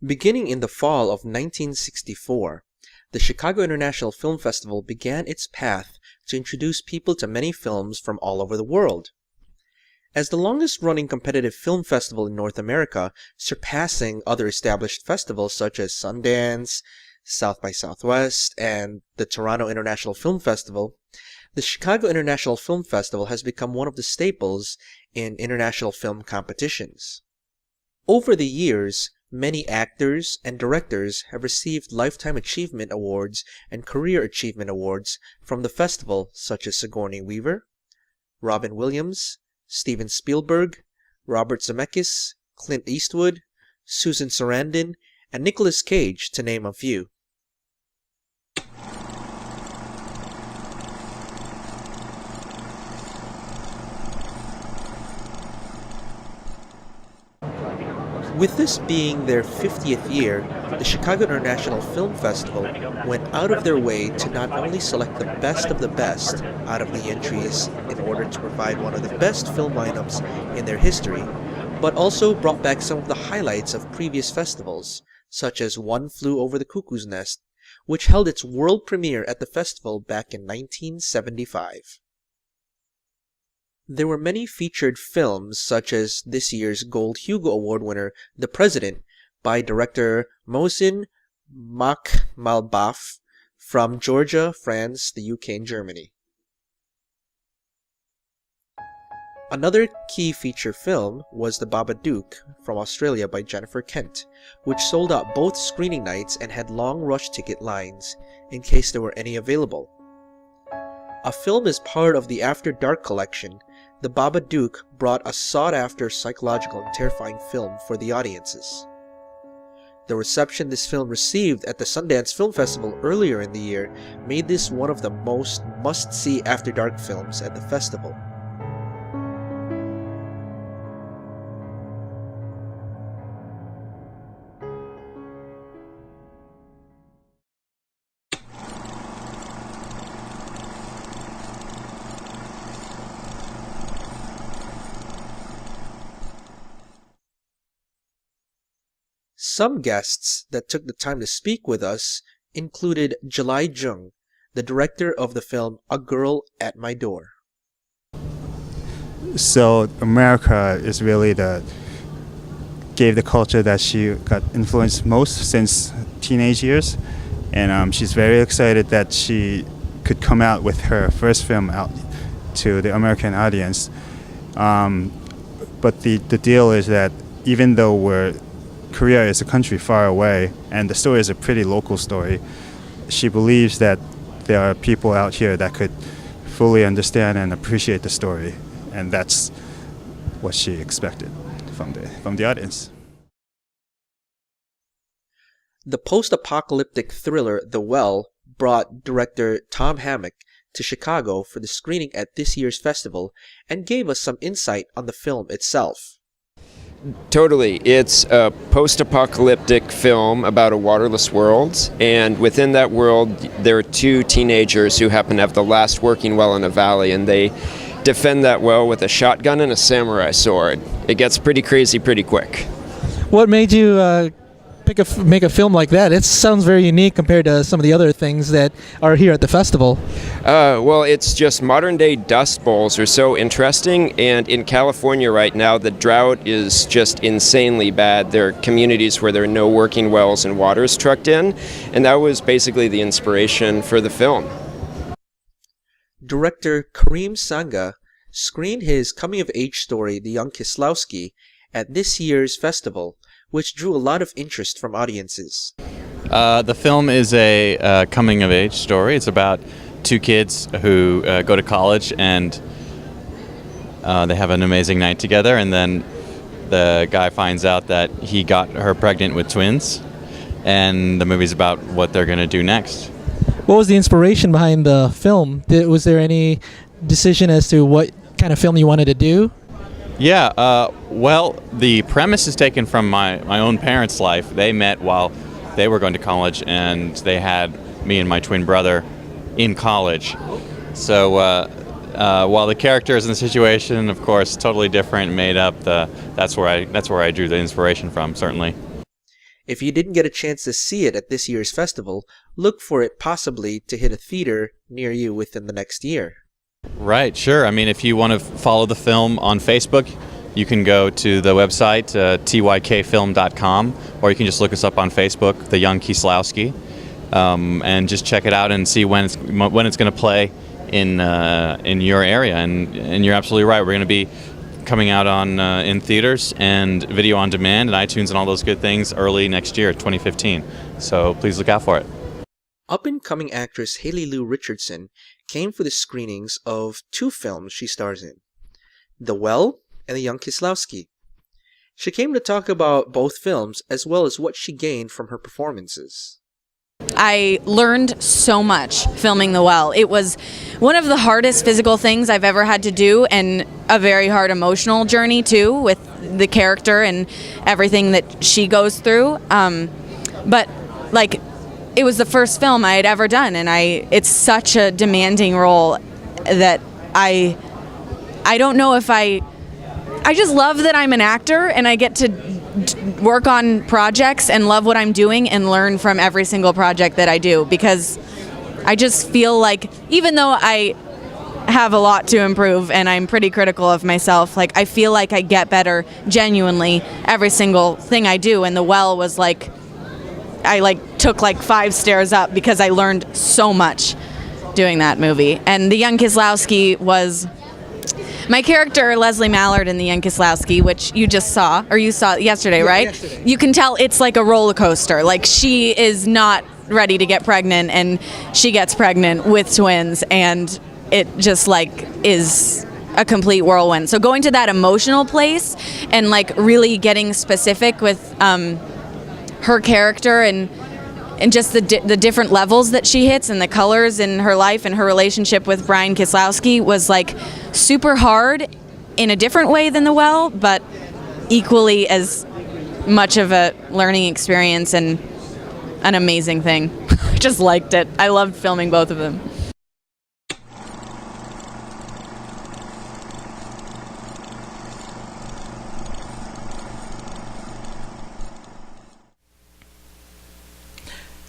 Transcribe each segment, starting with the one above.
Beginning in the fall of 1964, the Chicago International Film Festival began its path to introduce people to many films from all over the world. As the longest-running competitive film festival in North America, surpassing other established festivals such as Sundance, South by Southwest, and the Toronto International Film Festival, the Chicago International Film Festival has become one of the staples in international film competitions. Over the years, many actors and directors have received Lifetime Achievement Awards and Career Achievement Awards from the festival, such as Sigourney Weaver, Robin Williams, Steven Spielberg, Robert Zemeckis, Clint Eastwood, Susan Sarandon, and Nicolas Cage, to name a few. With this being their 50th year, the Chicago International Film Festival went out of their way to not only select the best of the best out of the entries in order to provide one of the best film lineups in their history, but also brought back some of the highlights of previous festivals, such as One Flew Over the Cuckoo's Nest, which held its world premiere at the festival back in 1975. There were many featured films, such as this year's Gold Hugo Award winner, The President, by director Mohsin Makhmalbaf from Georgia, France, the UK, and Germany. Another key feature film was The Babadook from Australia by Jennifer Kent, which sold out both screening nights and had long rush ticket lines, in case there were any available. A film as part of the After Dark collection, The Babadook brought a sought-after psychological and terrifying film for the audiences. The reception this film received at the Sundance Film Festival earlier in the year made this one of the most must-see After Dark films at the festival. Some guests that took the time to speak with us included Jalai Jung, the director of the film A Girl at My Door. So America is really gave the culture that she got influenced most since teenage years, and she's very excited that she could come out with her first film out to the American audience. But the deal is that even though Korea is a country far away, and the story is a pretty local story, she believes that there are people out here that could fully understand and appreciate the story, and that's what she expected from the audience. The post-apocalyptic thriller The Well brought director Tom Hammock to Chicago for the screening at this year's festival and gave us some insight on the film itself. Totally. It's a post-apocalyptic film about a waterless world, and within that world there are two teenagers who happen to have the last working well in a valley, and they defend that well with a shotgun and a samurai sword. It gets pretty crazy pretty quick. What made you make a film like that? It sounds very unique compared to some of the other things that are here at the festival. Well, it's just modern day dust bowls are so interesting, and in California right now the drought is just insanely bad. There are communities where there are no working wells and water is trucked in, and that was basically the inspiration for the film. Director Kareem Sanga screened his coming-of-age story, The Young Kieslowski, at this year's festival, which drew a lot of interest from audiences. The film is a coming-of-age story. It's about two kids who go to college, and they have an amazing night together, and then the guy finds out that he got her pregnant with twins, and the movie's about what they're going to do next. What was the inspiration behind the film? Was there any decision as to what kind of film you wanted to do? Yeah, well, the premise is taken from my own parents' life. They met while they were going to college, and they had me and my twin brother in college. So while the characters in the situation, of course, totally different, made up, that's where I drew the inspiration from, certainly. If you didn't get a chance to see it at this year's festival, look for it possibly to hit a theater near you within the next year. Right, sure. I mean, if you want to follow the film on Facebook, you can go to the website, tykfilm.com, or you can just look us up on Facebook, The Young Kieslowski, and just check it out and see when it's going to play in your area. And you're absolutely right. We're going to be coming out on in theaters and video on demand and iTunes and all those good things early next year, 2015. So please look out for it. Up-and-coming actress Haley Lou Richardson came for the screenings of 2 films she stars in, The Well and The Young Kieslowski. She came to talk about both films as well as what she gained from her performances. I learned so much filming The Well. It was one of the hardest physical things I've ever had to do, and a very hard emotional journey too, with the character and everything that she goes through. But like, it was the first film I had ever done, and it's such a demanding role that I don't know if I just love that I'm an actor and I get to work on projects and love what I'm doing and learn from every single project that I do, because I just feel like, even though I have a lot to improve and I'm pretty critical of myself, like, I feel like I get better genuinely every single thing I do. And The Well was like, I took 5 stairs up because I learned so much doing that movie. And The Young Kieslowski was my character, Leslie Mallard, in The Young Kieslowski, which you just saw, or you saw yesterday, right? Yesterday. You can tell it's like a roller coaster. Like, she is not ready to get pregnant, and she gets pregnant with twins, and it just is a complete whirlwind. So going to that emotional place and really getting specific with her character and just the different levels that she hits and the colors in her life and her relationship with Brian Kieslowski was super hard in a different way than The Well, but equally as much of a learning experience and an amazing thing. I just liked it. I loved filming both of them.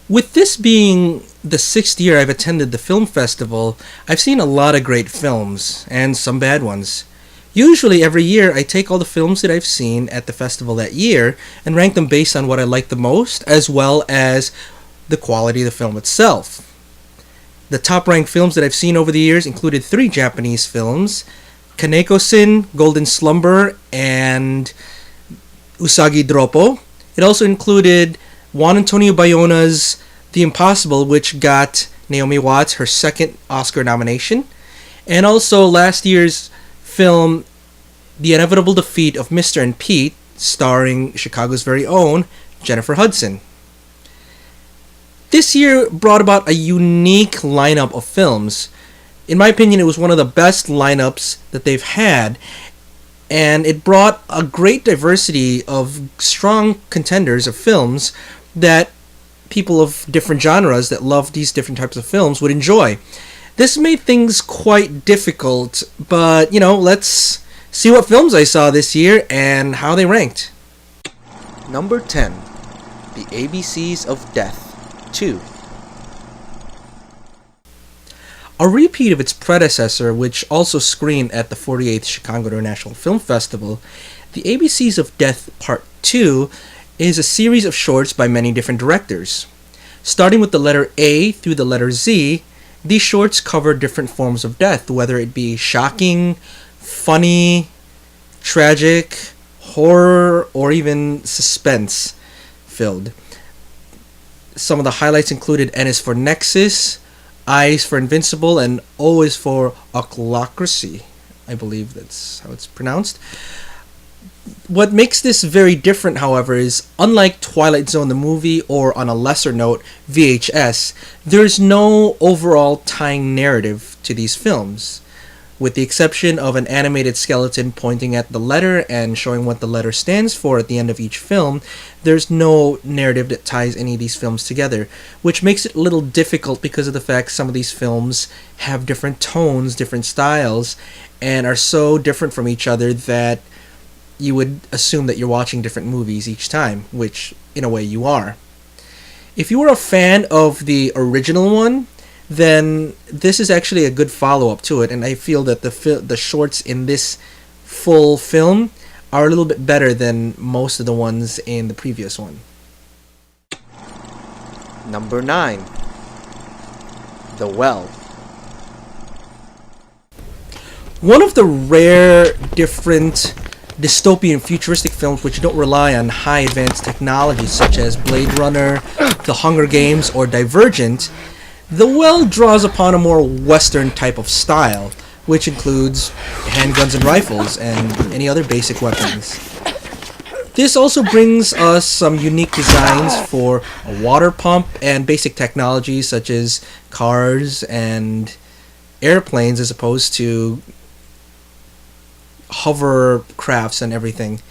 With this being the 6th year I've attended the film festival, I've seen a lot of great films, and some bad ones. Usually every year I take all the films that I've seen at the festival that year and rank them based on what I like the most, as well as the quality of the film itself. The top ranked films that I've seen over the years included 3 Japanese films, Kaneko-sin, Golden Slumber, and Usagi Droppo. It also included Juan Antonio Bayona's The Impossible, which got Naomi Watts her 2nd Oscar nomination, and also last year's film The Inevitable Defeat of Mr. and Pete, starring Chicago's very own Jennifer Hudson. This year brought about a unique lineup of films. In my opinion, it was one of the best lineups that they've had, and it brought a great diversity of strong contenders of films that people of different genres that love these different types of films would enjoy. This made things quite difficult, but let's see what films I saw this year and how they ranked. Number 10, The ABCs of Death 2. A repeat of its predecessor, which also screened at the 48th Chicago International Film Festival, The ABCs of Death Part 2 is a series of shorts by many different directors. Starting with the letter A through the letter Z, these shorts cover different forms of death, whether it be shocking, funny, tragic, horror, or even suspense-filled. Some of the highlights included N is for Nexus, I is for Invincible, and O is for Ochlocracy. I believe that's how it's pronounced. What makes this very different, however, is unlike Twilight Zone the movie, or on a lesser note, VHS, there's no overall tying narrative to these films. With the exception of an animated skeleton pointing at the letter and showing what the letter stands for at the end of each film, there's no narrative that ties any of these films together, which makes it a little difficult because of the fact some of these films have different tones, different styles, and are so different from each other that you would assume that you're watching different movies each time, which in a way you are. If you were a fan of the original one, then this is actually a good follow-up to it, and I feel that the shorts in this full film are a little bit better than most of the ones in the previous one. Number 9. The Well. One of the rare, different dystopian futuristic films which don't rely on high advanced technology such as Blade Runner, The Hunger Games, or Divergent, The Well draws upon a more Western type of style, which includes handguns and rifles and any other basic weapons. This also brings us some unique designs for a water pump and basic technologies such as cars and airplanes as opposed to hovercrafts and everything.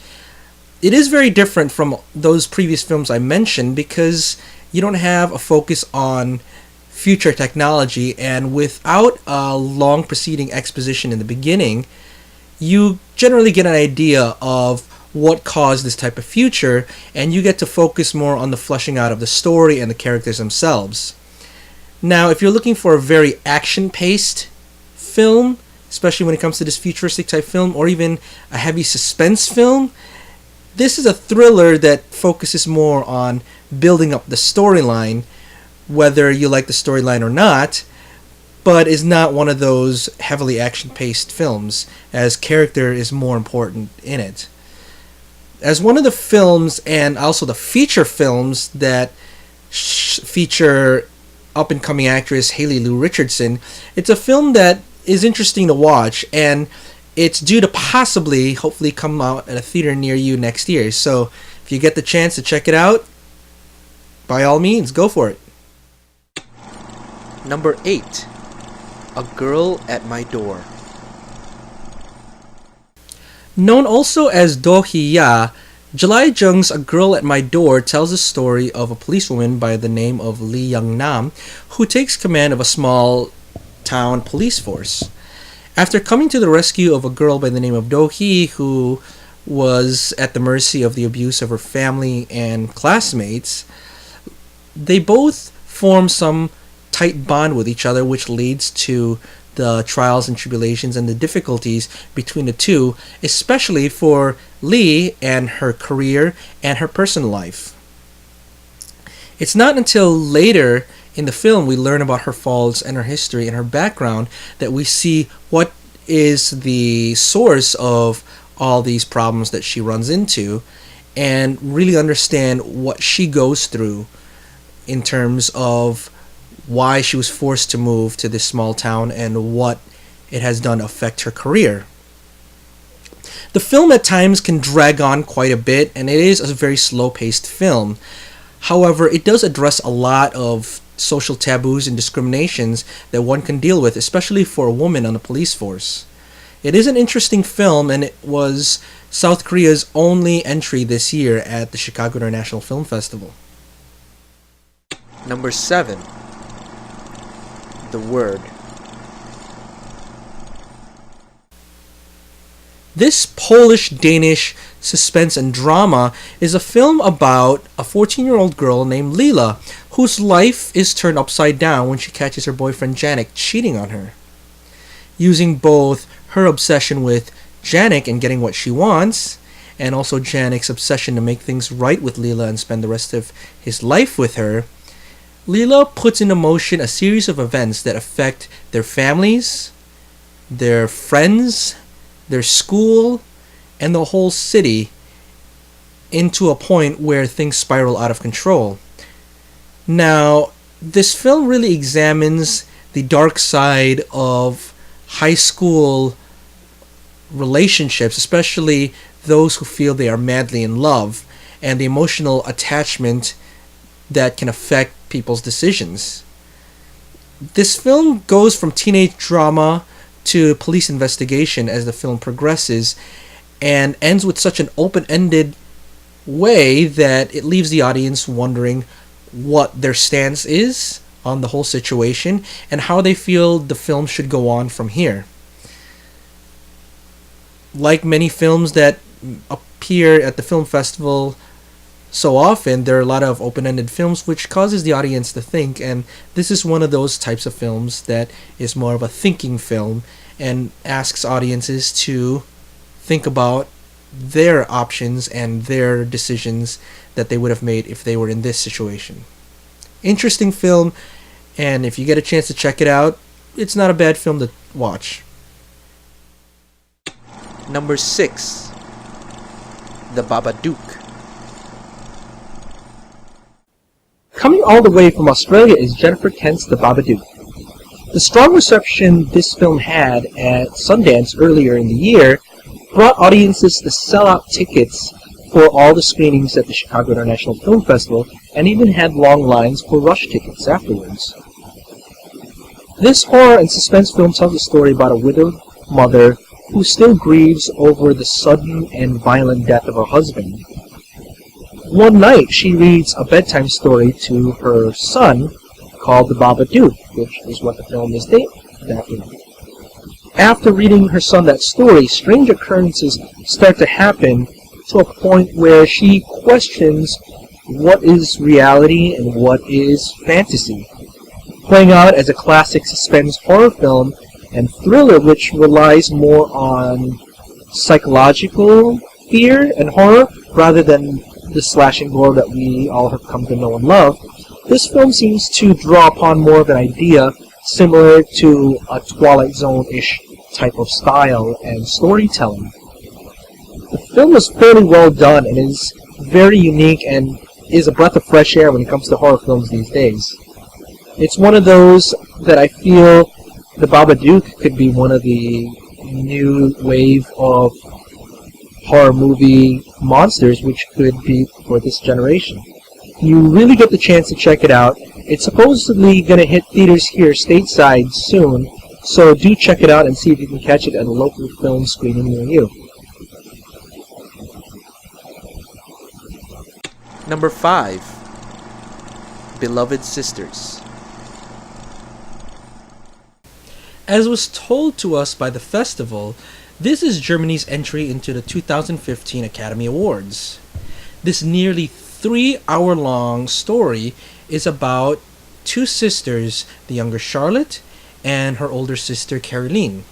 It is very different from those previous films I mentioned because you don't have a focus on future technology, and without a long preceding exposition in the beginning, you generally get an idea of what caused this type of future, and you get to focus more on the fleshing out of the story and the characters themselves. Now, if you're looking for a very action-paced film, especially when it comes to this futuristic type film, or even a heavy suspense film, this is a thriller that focuses more on building up the storyline, whether you like the storyline or not, but is not one of those heavily action-paced films, as character is more important in it. As one of the films, and also the feature films that feature up-and-coming actress Haley Lou Richardson, it's a film that is interesting to watch, and it's due to hopefully come out at a theater near you next year. So if you get the chance to check it out, by all means, go for it. Number 8. A Girl at My Door. Known also as Do Hee Ya, Jalai Jung's A Girl at My Door tells the story of a policewoman by the name of Lee Young Nam, who takes command of a small town police force. After coming to the rescue of a girl by the name of Do Hee, who was at the mercy of the abuse of her family and classmates, they both form some tight bond with each other, which leads to the trials and tribulations and the difficulties between the two, especially for Lee and her career and her personal life. It's not until later in the film we learn about her faults and her history and her background that we see what is the source of all these problems that she runs into, and really understand what she goes through in terms of why she was forced to move to this small town and what it has done to affect her career. The film at times can drag on quite a bit, and it is a very slow-paced film. However, it does address a lot of social taboos and discriminations that one can deal with, especially for a woman on the police force. It is an interesting film, and it was South Korea's only entry this year at the Chicago International Film Festival. Number 7. The Word. This Polish-Danish suspense and drama is a film about a 14-year-old girl named Lila, whose life is turned upside down when she catches her boyfriend Janik cheating on her. Using both her obsession with Janik and getting what she wants, and also Janik's obsession to make things right with Lila and spend the rest of his life with her, Lila puts into motion a series of events that affect their families, their friends, their school, and the whole city into a point where things spiral out of control. Now, this film really examines the dark side of high school relationships, especially those who feel they are madly in love, and the emotional attachment that can affect people's decisions. This film goes from teenage drama to police investigation as the film progresses, and ends with such an open-ended way that it leaves the audience wondering what their stance is on the whole situation and how they feel the film should go on from here. Like many films that appear at the film festival So often, there are a lot of open-ended films which causes the audience to think, and this is one of those types of films that is more of a thinking film and asks audiences to think about their options and their decisions that they would have made if they were in this situation. Interesting film, and if you get a chance to check it out, it's not a bad film to watch. Number 6. The Babadook. Coming all the way from Australia is Jennifer Kent's The Babadook. The strong reception this film had at Sundance earlier in the year brought audiences to sell out tickets for all the screenings at the Chicago International Film Festival, and even had long lines for rush tickets afterwards. This horror and suspense film tells a story about a widowed mother who still grieves over the sudden and violent death of her husband. One night, she reads a bedtime story to her son called The Babadook, which is what the film is named after. After reading her son that story, strange occurrences start to happen to a point where she questions what is reality and what is fantasy. Playing out as a classic suspense horror film and thriller which relies more on psychological fear and horror rather than the slash and gore that we all have come to know and love, this film seems to draw upon more of an idea similar to a Twilight Zone-ish type of style and storytelling. The film is fairly well done and is very unique and is a breath of fresh air when it comes to horror films these days. It's one of those that I feel The Babadook could be one of the new wave of horror movie monsters which could be for this generation. You really get the chance to check it out. It's supposedly going to hit theaters here stateside soon, so do check it out and see if you can catch it at a local film screening near you. Number 5. Beloved Sisters. As was told to us by the festival, this is Germany's entry into the 2015 Academy Awards. This nearly 3-hour-long story is about two sisters, the younger Charlotte and her older sister Caroline.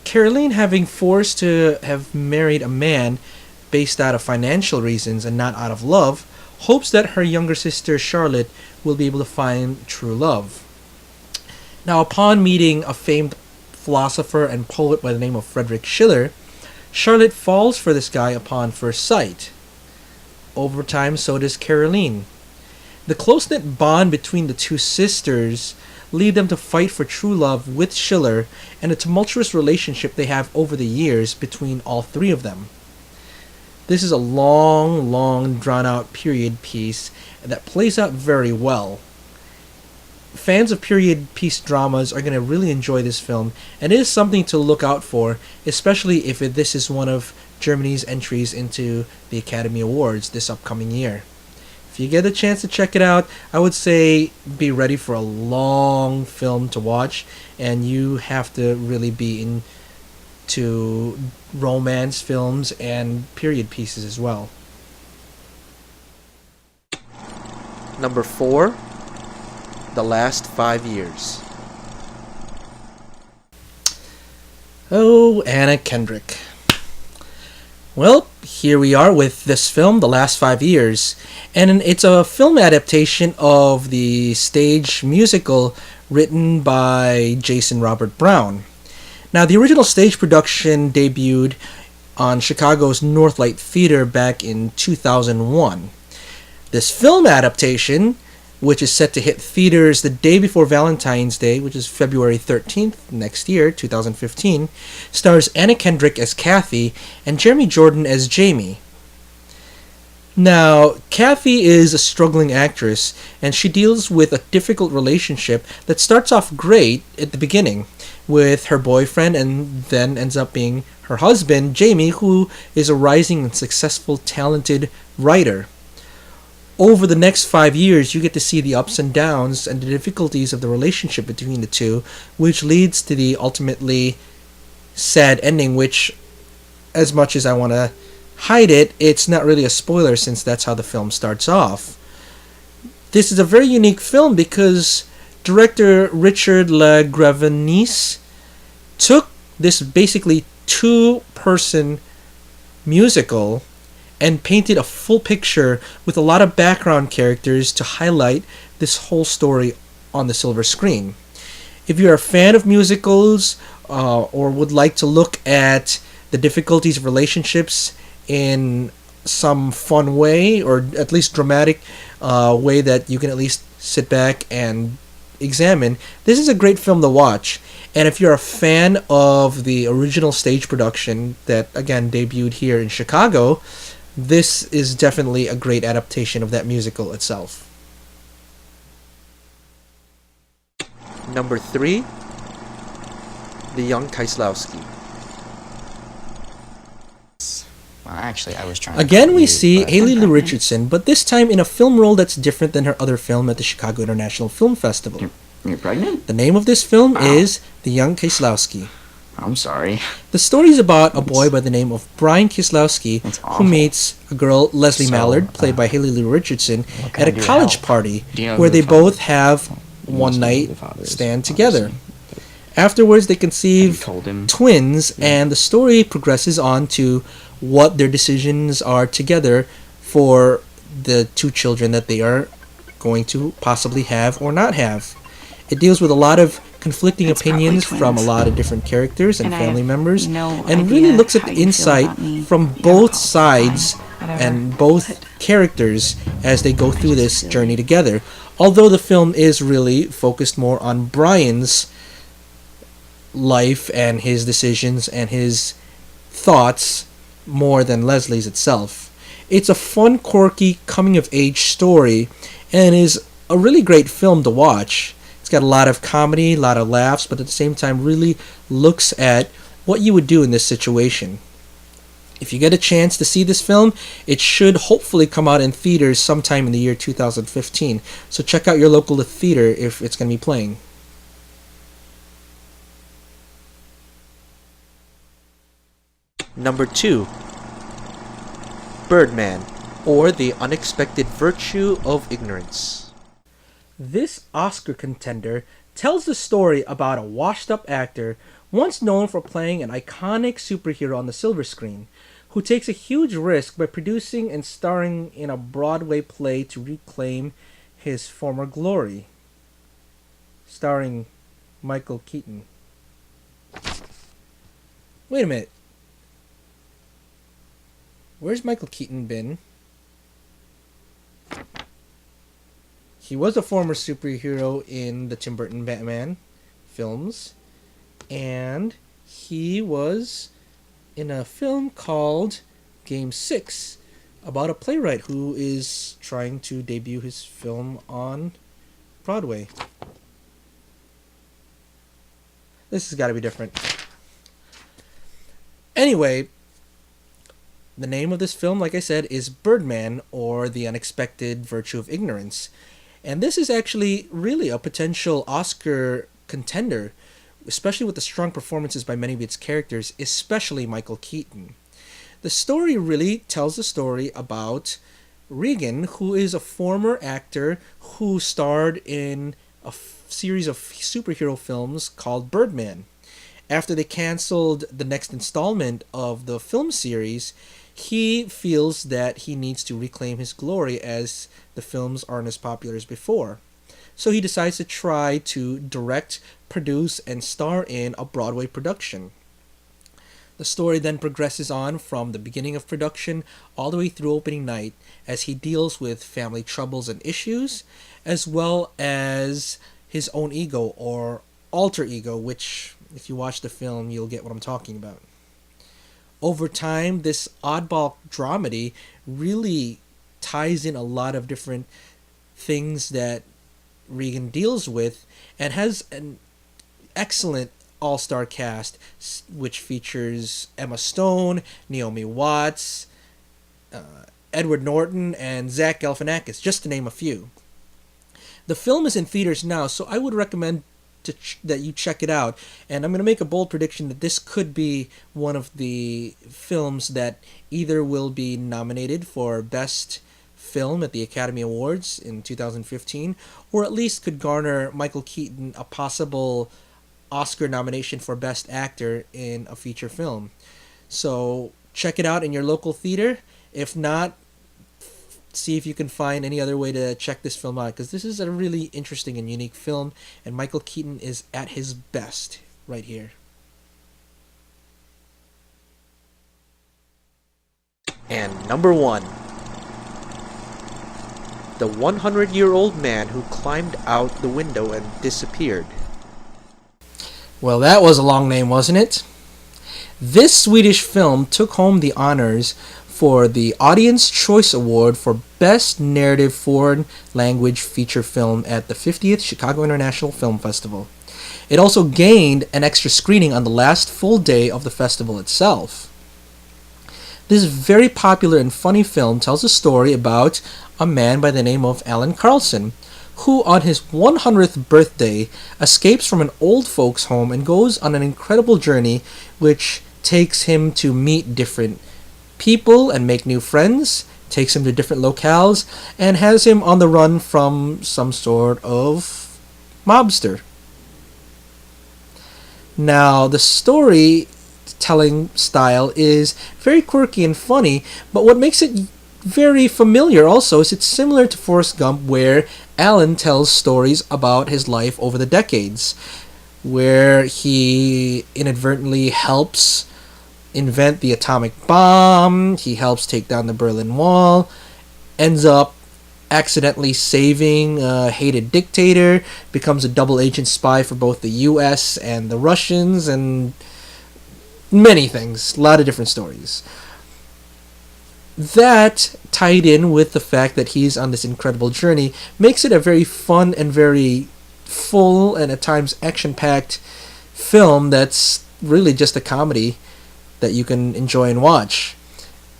Caroline, having forced to have married a man based out of financial reasons and not out of love, hopes that her younger sister Charlotte will be able to find true love. Now, upon meeting a famed philosopher and poet by the name of Friedrich Schiller, Charlotte falls for this guy upon first sight. Over time, so does Caroline. The close-knit bond between the two sisters lead them to fight for true love with Schiller and a tumultuous relationship they have over the years between all three of them. This is a long, drawn-out period piece that plays out very well. Fans of period piece dramas are going to really enjoy this film, and it is something to look out for, especially if this is one of Germany's entries into the Academy Awards this upcoming year. If you get a chance to check it out, I would say be ready for a long film to watch, and you have to really be into romance films and period pieces as well. Number 4. The Last 5 Years. Oh, Anna Kendrick. Well, here we are with this film, The Last 5 Years, and it's a film adaptation of the stage musical written by Jason Robert Brown. Now, the original stage production debuted on Chicago's Northlight Theater back in 2001. This film adaptation, which is set to hit theaters the day before Valentine's Day, which is February 13th next year, 2015, stars Anna Kendrick as Kathy and Jeremy Jordan as Jamie. Now, Kathy is a struggling actress, and she deals with a difficult relationship that starts off great at the beginning with her boyfriend and then ends up being her husband, Jamie, who is a rising and successful, talented writer. Over the next 5 years, you get to see the ups and downs and the difficulties of the relationship between the two, which leads to the ultimately sad ending, which, as much as I want to hide it, it's not really a spoiler since that's how the film starts off. This is a very unique film because director Richard LaGravenese took this basically two-person musical and painted a full picture with a lot of background characters to highlight this whole story on the silver screen. If you're a fan of musicals or would like to look at the difficulties of relationships in some fun way, or at least dramatic way that you can at least sit back and examine, this is a great film to watch. And if you're a fan of the original stage production that again debuted here in Chicago, this is definitely a great adaptation of that musical itself. Number 3, The Young Kieslowski. Well, actually, I was trying. Again, we see Haley Lu Richardson, but this time in a film role that's different than her other film at the Chicago International Film Festival. You're pregnant? The name of this film is The Young Kieslowski. I'm sorry. The story is about a boy by the name of Brian Kieslowski who meets a girl, Leslie Mallard, played by Haley Lu Richardson, at a college party where they both have one night stand together. Afterwards, they conceive twins, and the story progresses on to what their decisions are together for the two children that they are going to possibly have or not have. It deals with a lot of conflicting opinions from a lot of different characters and family members, and really looks at the insight from both sides and both characters as they go through this journey together. Although the film is really focused more on Brian's life and his decisions and his thoughts more than Leslie's itself. It's a fun, quirky, coming-of-age story and is a really great film to watch. It's got a lot of comedy, a lot of laughs, but at the same time really looks at what you would do in this situation. If you get a chance to see this film, it should hopefully come out in theaters sometime in the year 2015. So check out your local theater if it's going to be playing. Number 2, Birdman, or The Unexpected Virtue of Ignorance. This Oscar contender tells the story about a washed-up actor once known for playing an iconic superhero on the silver screen, who takes a huge risk by producing and starring in a Broadway play to reclaim his former glory. Starring Michael Keaton. Wait a minute. Where's Michael Keaton been? He was a former superhero in the Tim Burton Batman films, and he was in a film called Game 6 about a playwright who is trying to debut his film on Broadway. This has got to be different. Anyway, the name of this film, like I said, is Birdman, or The Unexpected Virtue of Ignorance. And this is actually really a potential Oscar contender, especially with the strong performances by many of its characters, especially Michael Keaton. The story really tells the story about Regan, who is a former actor who starred in a series of superhero films called Birdman. After they canceled the next installment of the film series, he feels that he needs to reclaim his glory as the films aren't as popular as before. So he decides to try to direct, produce, and star in a Broadway production. The story then progresses on from the beginning of production all the way through opening night as he deals with family troubles and issues, as well as his own ego or alter ego, which, if you watch the film, you'll get what I'm talking about. Over time, this oddball dramedy really ties in a lot of different things that Regan deals with, and has an excellent all-star cast, which features Emma Stone, Naomi Watts, Edward Norton, and Zach Galifianakis, just to name a few. The film is in theaters now, so I would recommend that you check it out. And I'm going to make a bold prediction that this could be one of the films that either will be nominated for Best Film at the Academy Awards in 2015, or at least could garner Michael Keaton a possible Oscar nomination for Best Actor in a feature film. So check it out in your local theater. If not, see if you can find any other way to check this film out, because this is a really interesting and unique film, and Michael Keaton is at his best right here. And number 1, the 100-year-old man who climbed out the window and disappeared. Well, that was a long name, wasn't it? This Swedish film took home the honors for the Audience Choice Award for Best Narrative Foreign Language Feature Film at the 50th Chicago International Film Festival. It also gained an extra screening on the last full day of the festival itself. This very popular and funny film tells a story about a man by the name of Alan Carlson, who on his 100th birthday escapes from an old folks' home and goes on an incredible journey which takes him to meet different people and make new friends, takes him to different locales, and has him on the run from some sort of mobster. Now, the storytelling style is very quirky and funny, but what makes it very familiar also is it's similar to Forrest Gump, where Alan tells stories about his life over the decades, where he inadvertently helps invent the atomic bomb, he helps take down the Berlin Wall, ends up accidentally saving a hated dictator, becomes a double agent spy for both the US and the Russians, and many things, a lot of different stories. That, tied in with the fact that he's on this incredible journey, makes it a very fun and very full and at times action-packed film that's really just a comedy that you can enjoy and watch.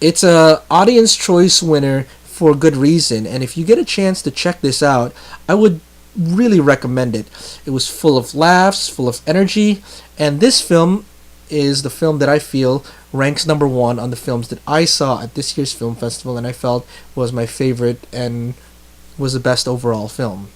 It's a Audience Choice winner for good reason, and if you get a chance to check this out, I would really recommend it. It was full of laughs, full of energy, and this film is the film that I feel ranks number 1 on the films that I saw at this year's film festival, and I felt was my favorite and was the best overall film.